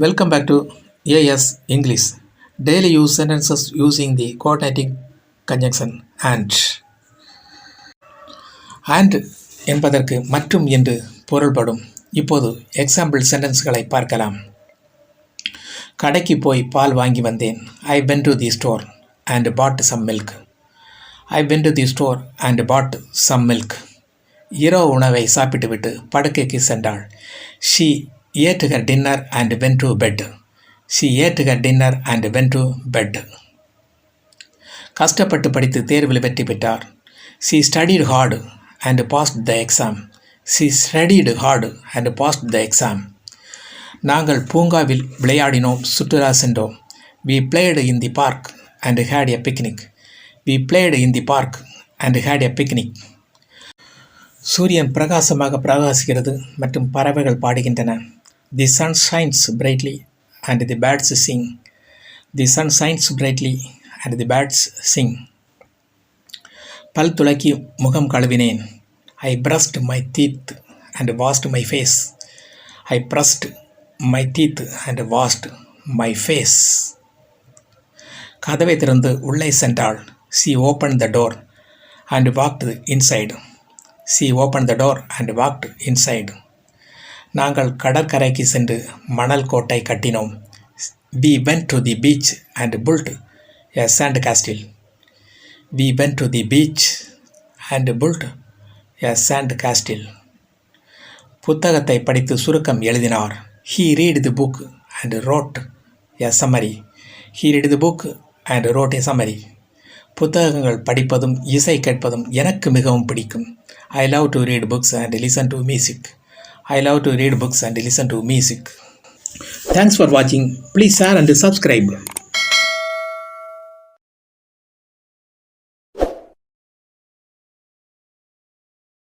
Welcome back to AS English. Daily use sentences using the coordinating conjunction and என்பதற்கு மற்றும் என்று பொருள்படும். இப்போது எக்ஸாம்பிள் சென்டென்ஸ்களை பார்க்கலாம். கடைக்கு போய் பால் வாங்கி வந்தேன். I went to the store and bought some milk. I went to the store and bought some milk. இரவு உணவை சாப்பிட்டுவிட்டு படுக்கைக்கு சென்றாள். She ate her dinner and went to bed. She ate her dinner and went to bed. கஷ்டப்பட்டு படித்து தேர்வில் வெற்றி பெற்றார். She studied hard and passed the exam. She studied hard and passed the exam. நாங்கள் பூங்காவில் விளையாடினோம், சுற்றுலா சென்றோம். We played in the park and had a picnic. We played in the park and had a picnic. சூரியன் பிரகாசமாக பிரகாசிக்கிறது மற்றும் பறவைகள் பாடுகின்றன. The sun shines brightly and the birds sing. The sun shines brightly and the birds sing. பல் துலக்கி முகம் கழுவினேன். I brushed my teeth and washed my face. I brushed my teeth and washed my face. கதவை திறந்து உள்ளே சென்றாள். She opened the door and walked inside. She opened the door and walked inside. நாங்கள் கடற்கரைக்கு சென்று மணல் கோட்டை கட்டினோம். We went to the beach and built a sand castle. We went to the beach and built a sand castle. புத்தகத்தை படித்து சுருக்கம் எழுதினார். He read the book and wrote a summary. He read the book and wrote a summary. புத்தகங்கள் படிப்பதும் இசை கேட்பதும் எனக்கு மிகவும் பிடிக்கும். I love to read books and listen to music. I love to read books and listen to music. Thanks for watching. Please share and subscribe.